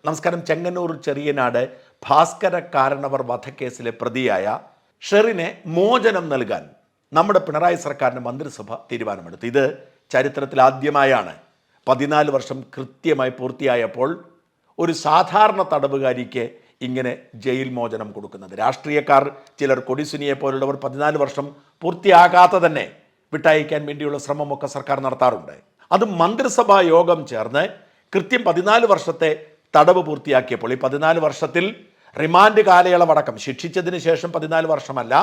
നമസ്കാരം. ചെങ്ങന്നൂർ ചെറിയനാട് ഭാസ്കര കാരണവർ വധക്കേസിലെ പ്രതിയായ ഷെറിനെ മോചനം നൽകാൻ നമ്മുടെ പിണറായി സർക്കാരിൻ്റെ മന്ത്രിസഭ തീരുമാനമെടുത്തു. ഇത് ചരിത്രത്തിൽ ആദ്യമായാണ് 14 വർഷം കൃത്യമായി പൂർത്തിയായപ്പോൾ ഒരു സാധാരണ തടവുകാരിക്ക് ഇങ്ങനെ ജയിൽ മോചനം കൊടുക്കുന്നത്. രാഷ്ട്രീയക്കാർ, ചിലർ കൊടിസുനിയെ പോലുള്ളവർ 14 വർഷം പൂർത്തിയാകാതെ തന്നെ വിട്ടയക്കാൻ വേണ്ടിയുള്ള ശ്രമമൊക്കെ സർക്കാർ നടത്താറുണ്ട്. അത് മന്ത്രിസഭാ യോഗം ചേർന്ന് കൃത്യം 14 വർഷത്തെ തടവ് പൂർത്തിയാക്കിയപ്പോൾ ഈ 14 വർഷത്തിൽ റിമാൻഡ് കാലയളവടക്കം ശിക്ഷിച്ചതിന് ശേഷം 14 വർഷമല്ല,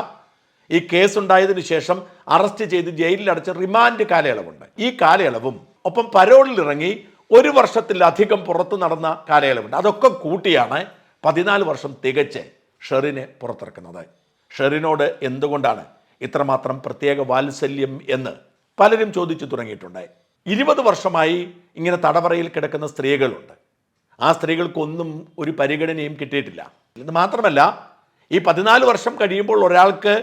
ഈ കേസുണ്ടായതിനു ശേഷം അറസ്റ്റ് ചെയ്ത് ജയിലിലടച്ച റിമാൻഡ് കാലയളവുണ്ട്. ഈ കാലയളവും ഒപ്പം പരോളിൽ ഇറങ്ങി 1 വർഷത്തിലധികം പുറത്തു നടന്ന കാലയളവുണ്ട്. അതൊക്കെ കൂട്ടിയാണ് 14 വർഷം തികച്ച് ഷെറിനെ പുറത്തിറക്കുന്നത്. ഷെറിനോട് എന്തുകൊണ്ടാണ് ഇത്രമാത്രം പ്രത്യേക വാത്സല്യം എന്ന് പലരും ചോദിച്ചു തുടങ്ങിയിട്ടുണ്ട്. 20 വർഷമായി ഇങ്ങനെ തടവറയിൽ കിടക്കുന്ന സ്ത്രീകളുണ്ട്. ആ സ്ത്രീകൾക്കൊന്നും ഒരു പരിഗണനയും കിട്ടിയിട്ടില്ല. ഇത് മാത്രമല്ല, ഈ 14 വർഷം കഴിയുമ്പോൾ ഒരാൾക്ക്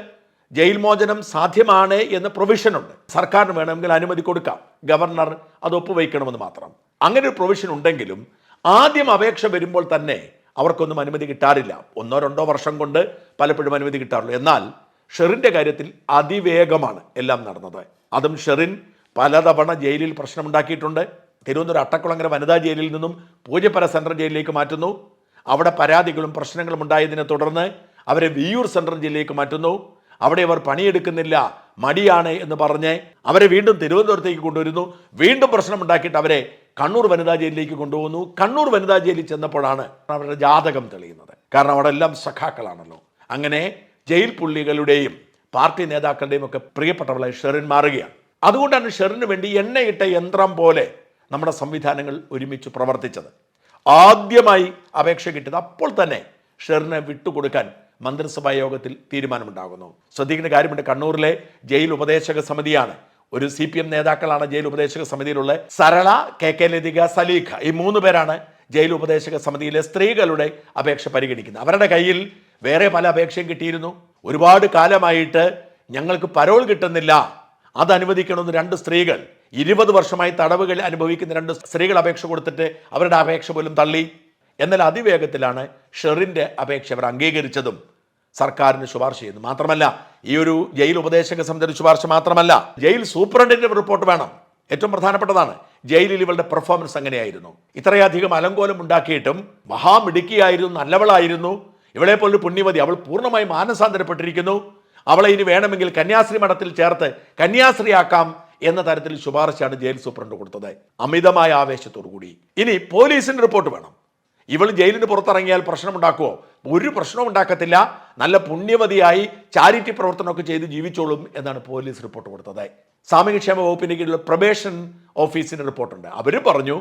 ജയിൽ മോചനം സാധ്യമാണ് എന്ന് പ്രൊവിഷനുണ്ട്. സർക്കാരിന് വേണമെങ്കിൽ അനുമതി കൊടുക്കാം, ഗവർണർ അത് ഒപ്പുവയ്ക്കണമെന്ന് മാത്രം. അങ്ങനെ ഒരു പ്രൊവിഷൻ ഉണ്ടെങ്കിലും ആദ്യം അപേക്ഷ വരുമ്പോൾ തന്നെ അവർക്കൊന്നും അനുമതി കിട്ടാറില്ല. 1-2 വർഷം കൊണ്ട് പലപ്പോഴും അനുമതി കിട്ടാറുള്ളൂ. എന്നാൽ ഷെറിൻ്റെ കാര്യത്തിൽ അതിവേഗമാണ് എല്ലാം നടന്നത്. അതും ഷെറിൻ പലതവണ ജയിലിൽ പ്രശ്നമുണ്ടാക്കിയിട്ടുണ്ട്. തിരുവനന്തപുരം അട്ടക്കുളങ്ങര വനിതാ ജയിലിൽ നിന്നും പൂജപ്പര സെൻട്രൽ ജയിലിലേക്ക് മാറ്റുന്നു. അവിടെ പരാതികളും പ്രശ്നങ്ങളും ഉണ്ടായതിനെ തുടർന്ന് അവരെ വിയ്യൂർ സെൻട്രൽ ജയിലിലേക്ക് മാറ്റുന്നു. അവിടെ അവർ പണിയെടുക്കുന്നില്ല, മടിയാണ് എന്ന് പറഞ്ഞ് അവരെ വീണ്ടും തിരുവനന്തപുരത്തേക്ക് കൊണ്ടുവരുന്നു. വീണ്ടും പ്രശ്നമുണ്ടാക്കിയിട്ട് അവരെ കണ്ണൂർ വനിതാ ജയിലിലേക്ക് കൊണ്ടുപോകുന്നു. കണ്ണൂർ വനിതാ ജയിലിൽ ചെന്നപ്പോഴാണ് അവരുടെ ജാതകം തെളിയുന്നത്. കാരണം അവിടെ എല്ലാം സഖാക്കളാണല്ലോ. അങ്ങനെ ജയിൽ പുള്ളികളുടെയും പാർട്ടി നേതാക്കളുടെയും ഒക്കെ പ്രിയപ്പെട്ടവളായി ഷെറിൻ മാറുകയാണ്. അതുകൊണ്ടാണ് ഷെറിന് വേണ്ടി എണ്ണയിട്ട യന്ത്രം പോലെ നമ്മുടെ സംവിധാനങ്ങൾ ഒരുമിച്ച് പ്രവർത്തിച്ചത്. ആദ്യമായി അപേക്ഷ കിട്ടിയത് അപ്പോൾ തന്നെ ഷെറിനെ വിട്ടുകൊടുക്കാൻ മന്ത്രിസഭാ യോഗത്തിൽ തീരുമാനമുണ്ടാകുന്നു. ശ്രദ്ധിക്കേണ്ട കാര്യമുണ്ട്, കണ്ണൂരിലെ ജയിൽ ഉപദേശക സമിതിയാണ്. ഒരു CPM നേതാക്കളാണ് ജയിൽ ഉപദേശക സമിതിയിലുള്ള സരള, KK ലതിക, സലീഖ. ഈ 3 പേരാണ് ജയിൽ ഉപദേശക സമിതിയിലെ സ്ത്രീകളുടെ അപേക്ഷ പരിഗണിക്കുന്നത്. അവരുടെ കയ്യിൽ വേറെ പല അപേക്ഷയും കിട്ടിയിരുന്നു. ഒരുപാട് കാലമായിട്ട് ഞങ്ങൾക്ക് പരോൾ കിട്ടുന്നില്ല, അത് അനുവദിക്കണമെന്ന് 2 സ്ത്രീകൾ, 20 വർഷമായി തടവുകൾ അനുഭവിക്കുന്ന 2 സ്ത്രീകൾ അപേക്ഷ കൊടുത്തിട്ട് അവരുടെ അപേക്ഷ പോലും തള്ളി. എന്നാൽ അതിവേഗത്തിലാണ് ഷെറിൻ്റെ അപേക്ഷ അവർ അംഗീകരിച്ചതും സർക്കാരിന് ശുപാർശ ചെയ്യുന്നു. മാത്രമല്ല, ഈ ഒരു ജയിൽ ഉപദേശക സമിതിയുടെ ശുപാർശ മാത്രമല്ല, ജയിൽ സൂപ്രണ്ടിൻ്റെ റിപ്പോർട്ട് വേണം. ഏറ്റവും പ്രധാനപ്പെട്ടതാണ്, ജയിലിൽ ഇവളുടെ പെർഫോമൻസ് എങ്ങനെയായിരുന്നു. ഇത്രയധികം അലങ്കോലം ഉണ്ടാക്കിയിട്ടും മഹാമിടുക്കിയായിരുന്നു, നല്ലവളായിരുന്നു, ഇവളെ പോലൊരു പുണ്യവതി, അവൾ പൂർണ്ണമായി മാനസാന്തരപ്പെട്ടിരിക്കുന്നു, അവളെ ഇനി വേണമെങ്കിൽ കന്യാസ്ത്രീ മഠത്തിൽ ചേർത്ത് കന്യാസ്ത്രീയാക്കാം എന്ന തരത്തിൽ ശുപാർശയാണ് ജയിൽ സൂപ്രണ്ട് കൊടുത്തത്. അമിതമായ ആവേശത്തോടു കൂടി. ഇനി പോലീസിന്റെ റിപ്പോർട്ട് വേണം. ഇവൾ ജയിലിന് പുറത്തിറങ്ങിയാൽ പ്രശ്നമുണ്ടാക്കുമോ? ഒരു പ്രശ്നവും ഉണ്ടാക്കത്തില്ല, നല്ല പുണ്യവതിയായി ചാരിറ്റി പ്രവർത്തനമൊക്കെ ചെയ്ത് ജീവിച്ചോളും എന്നാണ് പോലീസ് റിപ്പോർട്ട് കൊടുത്തത്. സാമൂഹ്യക്ഷേമ വകുപ്പിന്റെ കീഴിലുള്ള പ്രൊബേഷൻ ഓഫീസിന്റെ റിപ്പോർട്ടുണ്ട്. അവർ പറഞ്ഞു,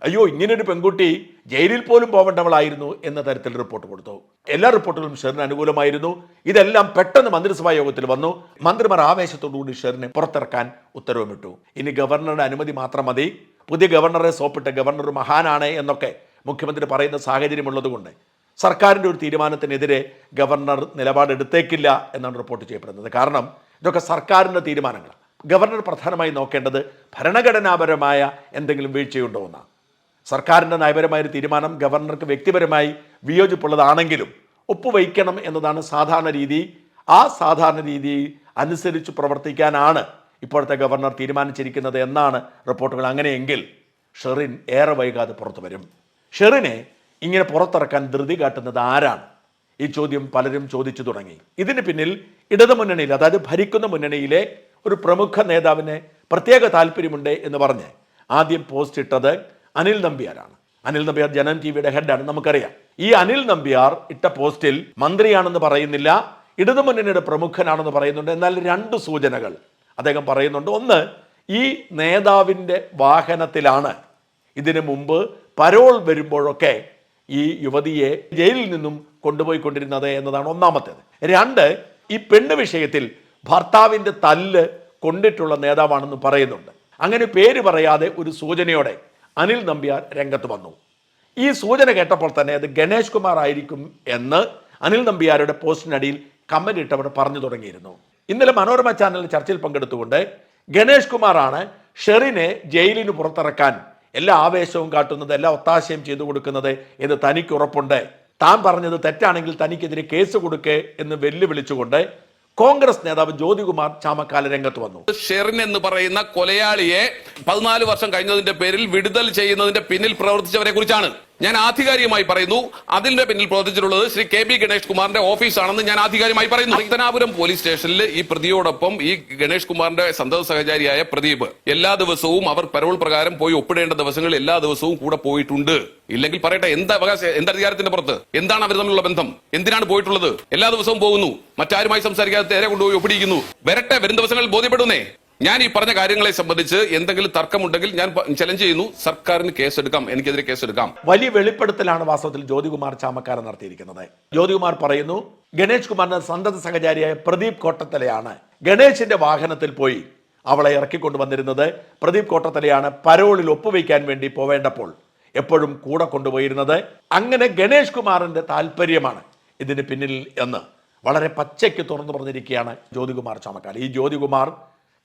അയ്യോ, ഇങ്ങനൊരു പെൺകുട്ടി ജയിലിൽ പോലും പോകേണ്ടവളായിരുന്നു എന്ന തരത്തിൽ റിപ്പോർട്ട് കൊടുത്തു. എല്ലാ റിപ്പോർട്ടുകളും ഷെറിന് അനുകൂലമായിരുന്നു. ഇതെല്ലാം പെട്ടെന്ന് മന്ത്രിസഭാ യോഗത്തിൽ വന്നു. മന്ത്രിമാർ ആവേശത്തോടുകൂടി ഷെറിനെ പുറത്തിറക്കാൻ ഉത്തരവുമിട്ടു. ഇനി ഗവർണറുടെ അനുമതി മാത്രം മതി. പുതിയ ഗവർണറെ സോപ്പിട്ട് ഗവർണർ മഹാനാണ് എന്നൊക്കെ മുഖ്യമന്ത്രി പറയുന്ന സാഹചര്യമുള്ളതുകൊണ്ട് സർക്കാരിൻ്റെ ഒരു തീരുമാനത്തിനെതിരെ ഗവർണർ നിലപാടെടുത്തേക്കില്ല എന്നാണ് റിപ്പോർട്ട് ചെയ്യപ്പെടുന്നത്. കാരണം ഇതൊക്കെ സർക്കാരിൻ്റെ തീരുമാനങ്ങളാണ്. ഗവർണർ പ്രധാനമായി നോക്കേണ്ടത് ഭരണഘടനാപരമായ എന്തെങ്കിലും വീഴ്ചയുണ്ടോ എന്നാണ്. സർക്കാരിൻ്റെ നയപരമായൊരു തീരുമാനം ഗവർണർക്ക് വ്യക്തിപരമായി വിയോജിപ്പുള്ളതാണെങ്കിലും ഒപ്പുവയ്ക്കണം എന്നതാണ് സാധാരണ രീതി. ആ സാധാരണ രീതി അനുസരിച്ച് പ്രവർത്തിക്കാനാണ് ഇപ്പോഴത്തെ ഗവർണർ തീരുമാനിച്ചിരിക്കുന്നത് എന്നാണ് റിപ്പോർട്ടുകൾ. അങ്ങനെയെങ്കിൽ ഷെറിൻ ഏറെ വൈകാതെ പുറത്തു വരും. ഷെറിനെ ഇങ്ങനെ പുറത്തിറക്കാൻ ധൃതി കാട്ടുന്നത് ആരാണ്? ഈ ചോദ്യം പലരും ചോദിച്ചു തുടങ്ങി. ഇതിന് പിന്നിൽ ഇടതുമുന്നണിയിൽ, അതായത് ഭരിക്കുന്ന മുന്നണിയിലെ ഒരു പ്രമുഖ നേതാവിന് പ്രത്യേക താല്പര്യമുണ്ട് എന്ന് പറഞ്ഞ് ആദ്യം പോസ്റ്റ് ഇട്ടത് അനിൽ നമ്പ്യാരാണ്. അനിൽ നമ്പ്യാർ ജനം TVയുടെ ഹെഡാണ്, നമുക്കറിയാം. ഈ അനിൽ നമ്പ്യാർ ഇട്ട പോസ്റ്റിൽ മന്ത്രിയാണെന്ന് പറയുന്നില്ല, ഇടതുമുന്നണിയുടെ പ്രമുഖനാണെന്ന് പറയുന്നുണ്ട്. എന്നാൽ 2 സൂചനകൾ അദ്ദേഹം പറയുന്നുണ്ട്. ഒന്ന്, ഈ നേതാവിൻ്റെ വാഹനത്തിലാണ് ഇതിനു മുമ്പ് പരോൾ വരുമ്പോഴൊക്കെ ഈ യുവതിയെ ജയിലിൽ നിന്നും കൊണ്ടുപോയിക്കൊണ്ടിരുന്നത് എന്നതാണ് ഒന്നാമത്തേത്. 2, ഈ പെണ്ണ് വിഷയത്തിൽ ഭർത്താവിൻ്റെ തല്ല് കൊണ്ടിട്ടുള്ള നേതാവാണെന്ന് പറയുന്നുണ്ട്. അങ്ങനെ പേര് പറയാതെ ഒരു സൂചനയോടെ അനിൽ നമ്പ്യാർ രംഗത്ത് വന്നു. ഈ സൂചന കേട്ടപ്പോൾ തന്നെ അത് ഗണേഷ് കുമാർ ആയിരിക്കും എന്ന് അനിൽ നമ്പ്യാരുടെ പോസ്റ്റിനടിയിൽ കമന്റ് ഇട്ടവർ പറഞ്ഞു തുടങ്ങിയിരുന്നു. ഇന്നലെ മനോരമ ചാനലിൽ ചർച്ചയിൽ പങ്കെടുത്തുകൊണ്ട് ഗണേഷ് കുമാറാണ് ഷെറിനെ ജയിലിന് പുറത്തിറക്കാൻ എല്ലാ ആവേശവും കാട്ടുന്നത്, എല്ലാ ഒത്താശയും ചെയ്തു കൊടുക്കുന്നത് എന്ന് തനിക്ക് ഉറപ്പുണ്ട്. താൻ പറഞ്ഞത് തെറ്റാണെങ്കിൽ തനിക്കെതിരെ കേസ് കൊടുക്കേ എന്ന് വെല്ലുവിളിച്ചുകൊണ്ട് കോൺഗ്രസ് നേതാവ് ജ്യോതികുമാർ ചാമക്കാല രംഗത്ത് വന്നു. ഷെറിൻ എന്ന് പറയുന്ന കൊലയാളിയെ 14 വർഷം കഴിഞ്ഞതിന്റെ പേരിൽ വിടുതൽ ചെയ്യുന്നതിന്റെ പിന്നിൽ പ്രവർത്തിച്ചവരെ കുറിച്ചാണ് ഞാൻ ആധികാരികമായി പറയുന്നു. അതിന്റെ പിന്നിൽ പ്രവർത്തിച്ചിട്ടുള്ളത് ശ്രീ KB ഗണേഷ് കുമാറിന്റെ ഓഫീസാണെന്ന് ഞാൻ ആധികാരികമായി പറയുന്നു. പത്തനാപുരം പോലീസ് സ്റ്റേഷനിൽ ഈ പ്രതിയോടൊപ്പം ഈ ഗണേഷ് കുമാറിന്റെ സന്തത സഹചാരിയായ പ്രദീപ് എല്ലാ ദിവസവും അവർ പരോൾ പ്രകാരം പോയി ഒപ്പിടേണ്ട ദിവസങ്ങളിൽ എല്ലാ ദിവസവും കൂടെ പോയിട്ടുണ്ട്. ഇല്ലെങ്കിൽ പറയട്ടെ, എന്താ അവകാശം, എന്താ അധികാരത്തിന്റെ പുറത്ത്, എന്താണ് അവർ തമ്മിലുള്ള ബന്ധം, എന്തിനാണ് പോയിട്ടുള്ളത്? എല്ലാ ദിവസവും പോകുന്നു, മറ്റാരുമായി സംസാരിക്കാതെ നേരെ കൊണ്ടുപോയി ഒപ്പിടിക്കുന്നു. വരട്ടെ, വരും ദിവസങ്ങളിൽ ബോധ്യപ്പെടുന്നേ. ഞാൻ ഈ പറഞ്ഞ കാര്യങ്ങളെ സംബന്ധിച്ച് എന്തെങ്കിലും തർക്കമുണ്ടെങ്കിൽ ഞാൻ ചലഞ്ച് ചെയ്യുന്നു, സർക്കാരിന് കേസെടുക്കാം, എനിക്കെതിരെ കേസെടുക്കാം. വലിയ വെളിപ്പെടുത്തലാണ് വാസ്തവത്തിൽ ജ്യോതികുമാർ ചാമക്കാല നടത്തിയിരിക്കുന്നത്. ജ്യോതികുമാർ പറയുന്നു, ഗണേഷ് കുമാറിന്റെ സന്തത സഹചാരിയായ പ്രദീപ് കോട്ടത്തലയാണ് ഗണേശിന്റെ വാഹനത്തിൽ പോയി അവളെ ഇറക്കിക്കൊണ്ടുവന്നിരുന്നത്. പ്രദീപ് കോട്ടത്തലയാണ് പരോളിൽ ഒപ്പുവയ്ക്കാൻ വേണ്ടി പോവേണ്ടപ്പോൾ എപ്പോഴും കൂടെ കൊണ്ടുപോയിരുന്നത്. അങ്ങനെ ഗണേഷ് കുമാറിന്റെ താല്പര്യമാണ് ഇതിന് പിന്നിൽ എന്ന് വളരെ പച്ചയ്ക്ക് തുറന്നു പറഞ്ഞിരിക്കുകയാണ് ജ്യോതികുമാർ ചാമക്കാല. ഈ ജ്യോതികുമാർ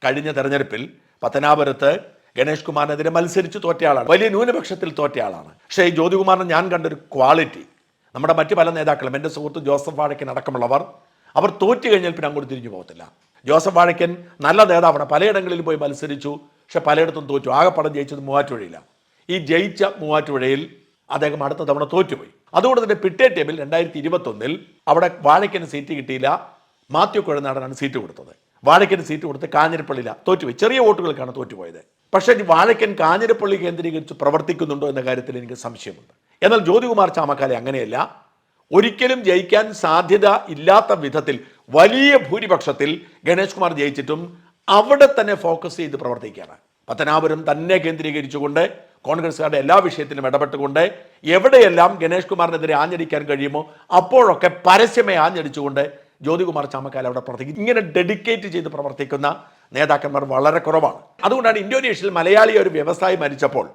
കഴിഞ്ഞ തെരഞ്ഞെടുപ്പിൽ പത്തനാപുരത്ത് ഗണേഷ് കുമാറിനെതിരെ മത്സരിച്ച് തോറ്റയാളാണ്, വലിയ ന്യൂനപക്ഷത്തിൽ തോറ്റയാളാണ്. പക്ഷേ ഈ ജ്യോതികുമാറിന് ഞാൻ കണ്ടൊരു ക്വാളിറ്റി, നമ്മുടെ മറ്റു പല നേതാക്കളും, എൻ്റെ സുഹൃത്ത് ജോസഫ് വാഴക്കൻ അടക്കമുള്ളവർ, അവർ തോറ്റു കഴിഞ്ഞാൽ പിന്നെ അങ്ങോട്ട് തിരിഞ്ഞു പോകത്തില്ല. ജോസഫ് വാഴക്കൻ നല്ല നേതാവാണ്, പലയിടങ്ങളിൽ പോയി മത്സരിച്ചു, പക്ഷെ പലയിടത്തും തോറ്റു. ആകെപ്പടം ജയിച്ചത് മൂവാറ്റുപുഴയില്ല. ഈ ജയിച്ച മൂവാറ്റുപുഴയിൽ അദ്ദേഹം അടുത്ത തവണ തോറ്റുപോയി. അതുകൊണ്ട് തന്നെ പിറ്റേ ടൈമിൽ 2021 അവിടെ വാഴക്കന് സീറ്റ് കിട്ടിയില്ല, മാത്യു കുഴനാടനാണ് സീറ്റ് കൊടുത്തത്. വാഴക്കന് സീറ്റ് കൊടുത്ത് കാഞ്ഞിരപ്പള്ളിയില തോറ്റുപോയി, ചെറിയ വോട്ടുകൾക്കാണ് തോറ്റുപോയത്. പക്ഷേ വാഴക്കൻ കാഞ്ഞിരപ്പള്ളി കേന്ദ്രീകരിച്ച് പ്രവർത്തിക്കുന്നുണ്ടോ എന്ന കാര്യത്തിൽ എനിക്ക് സംശയമുണ്ട്. എന്നാൽ ജ്യോതികുമാർ ചാമക്കാല അങ്ങനെയല്ല. ഒരിക്കലും ജയിക്കാൻ സാധ്യത ഇല്ലാത്ത വിധത്തിൽ വലിയ ഭൂരിപക്ഷത്തിൽ ഗണേഷ് കുമാർ ജയിച്ചിട്ടും അവിടെ തന്നെ ഫോക്കസ് ചെയ്ത് പ്രവർത്തിക്കുകയാണ്. പത്തനാപുരം തന്നെ കേന്ദ്രീകരിച്ചുകൊണ്ട് കോൺഗ്രസ്സുകാരുടെ എല്ലാ വിഷയത്തിലും ഇടപെട്ടുകൊണ്ട് എവിടെയെല്ലാം ഗണേഷ് കുമാറിനെതിരെ ആഞ്ഞടിക്കാൻ കഴിയുമോ അപ്പോഴൊക്കെ പരസ്യമായി ആഞ്ഞടിച്ചുകൊണ്ട് ജ്യോതികുമാർ ചാമക്കാല അവിടെ പ്രവർത്തിക്കും. ഇങ്ങനെ ഡെഡിക്കേറ്റ് ചെയ്ത് പ്രവർത്തിക്കുന്ന നേതാക്കന്മാർ വളരെ കുറവാണ്. അതുകൊണ്ടാണ് ഇന്തോനേഷ്യയിൽ മലയാളി ഒരു വ്യവസായി മരിച്ചപ്പോൾ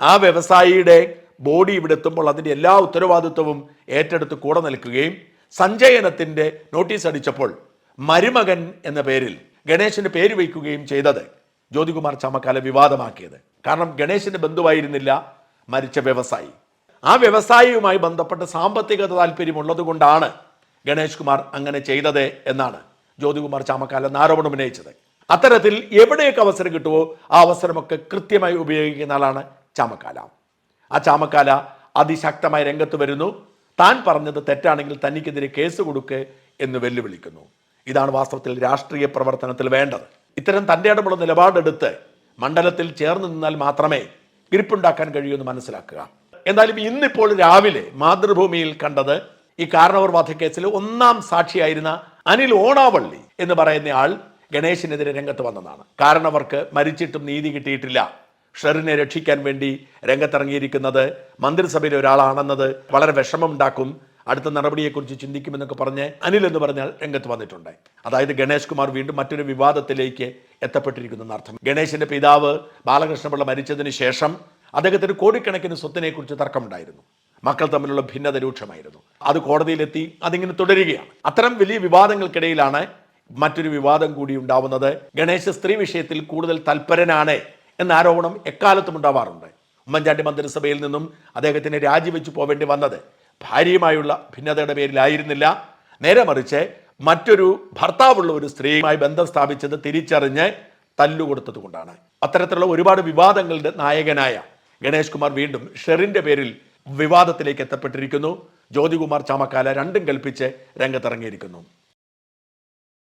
ആ വ്യവസായിയുടെ ബോഡി ഇവിടെ എത്തുമ്പോൾ അതിൻ്റെ എല്ലാ ഉത്തരവാദിത്വവും ഏറ്റെടുത്ത് കൂടെ നിൽക്കുകയും സഞ്ചയനത്തിൻ്റെ നോട്ടീസ് അടിച്ചപ്പോൾ മരുമകൻ എന്ന പേരിൽ ഗണേശന് പേര് വയ്ക്കുകയും ചെയ്തത് ജ്യോതികുമാർ ചാമക്കാല വിവാദമാക്കിയത്. കാരണം ഗണേശന്റെ ബന്ധുവായിരുന്നില്ല മരിച്ച വ്യവസായി. ആ വ്യവസായിയുമായി ബന്ധപ്പെട്ട് സാമ്പത്തിക താല്പര്യമുള്ളത് കൊണ്ടാണ് ഗണേഷ് കുമാർ അങ്ങനെ ചെയ്തത് എന്നാണ് ജ്യോതികുമാർ ചാമക്കാല ആരോപണം ഉന്നയിച്ചത്. അത്തരത്തിൽ എവിടെയൊക്കെ അവസരം കിട്ടുമോ ആ അവസരമൊക്കെ കൃത്യമായി ഉപയോഗിക്കുന്ന ആളാണ് ചാമക്കാല. ആ ചാമക്കാല അതിശക്തമായി രംഗത്ത് വരുന്നു. താൻ പറഞ്ഞത് തെറ്റാണെങ്കിൽ തനിക്കെതിരെ കേസ് കൊടുക്കുക എന്ന് വെല്ലുവിളിക്കുന്നു. ഇതാണ് വാസ്തവത്തിൽ രാഷ്ട്രീയ പ്രവർത്തനത്തിൽ വേണ്ടത്. ഇത്തരം തൻ്റെ ഇടമുള്ള നിലപാടെടുത്ത് മണ്ഡലത്തിൽ ചേർന്ന് നിന്നാൽ മാത്രമേ ഗ്രിപ്പുണ്ടാക്കാൻ കഴിയൂ എന്ന് മനസ്സിലാക്കുക. എന്നാലും ഇന്നിപ്പോൾ രാവിലെ മാതൃഭൂമിയിൽ കണ്ടത് ഈ കാരണവർ വധക്കേസിൽ ഒന്നാം സാക്ഷിയായിരുന്ന അനിൽ ഓണാവള്ളി എന്ന് പറയുന്ന ആൾ ഗണേശിനെതിരെ രംഗത്ത് വന്നതാണ്. കാരണവർക്ക് മരിച്ചിട്ടും നീതി കിട്ടിയിട്ടില്ല, ഷെറിനെ രക്ഷിക്കാൻ വേണ്ടി രംഗത്തിറങ്ങിയിരിക്കുന്നത് മന്ത്രിസഭയിലെ ഒരാളാണെന്നത് വളരെ വിഷമമുണ്ടാക്കും, അടുത്ത നടപടിയെക്കുറിച്ച് ചിന്തിക്കുമെന്നൊക്കെ പറഞ്ഞ് അനിൽ എന്ന് പറഞ്ഞാൽ രംഗത്ത് വന്നിട്ടുണ്ട്. അതായത് ഗണേഷ് കുമാർ വീണ്ടും മറ്റൊരു വിവാദത്തിലേക്ക് എത്തപ്പെട്ടിരിക്കുന്നു അർത്ഥം. ഗണേശിന്റെ പിതാവ് ബാലകൃഷ്ണപിള്ള മരിച്ചതിന് ശേഷം അദ്ദേഹത്തിന് കോടിക്കണക്കിന് സ്വത്തിനെ കുറിച്ച് തർക്കമുണ്ടായിരുന്നു. മക്കൾ തമ്മിലുള്ള ഭിന്നത രൂക്ഷമായിരുന്നു. അത് കോടതിയിലെത്തി, അതിങ്ങനെ തുടരുകയാണ്. അത്തരം വലിയ വിവാദങ്ങൾക്കിടയിലാണ് മറ്റൊരു വിവാദം കൂടി ഉണ്ടാവുന്നത്. ഗണേശ് സ്ത്രീ വിഷയത്തിൽ കൂടുതൽ തൽപരനാണ് എന്ന ആരോപണം എക്കാലത്തും ഉണ്ടാവാറുണ്ട്. ഉമ്മൻചാണ്ടി മന്ത്രിസഭയിൽ നിന്നും അദ്ദേഹത്തിന് രാജിവെച്ചു പോവേണ്ടി വന്നത് ഭാര്യയുമായുള്ള ഭിന്നതയുടെ പേരിലായിരുന്നില്ല, നേരെ മറിച്ച് മറ്റൊരു ഭർത്താവുള്ള ഒരു സ്ത്രീയുമായി ബന്ധം സ്ഥാപിച്ചത് തിരിച്ചറിഞ്ഞ് തല്ലുകൊടുത്തത് കൊണ്ടാണ്. അത്തരത്തിലുള്ള ഒരുപാട് വിവാദങ്ങളുടെ നായകനായ ഗണേഷ് കുമാർ വീണ്ടും ഷെറിന്റെ പേരിൽ വിവാദത്തിലേക്ക് എത്തപ്പെട്ടിരിക്കുന്നു. ജ്യോതികുമാർ ചാമക്കാല രണ്ടും കൽപ്പിച്ച് രംഗത്തിറങ്ങിയിരിക്കുന്നു.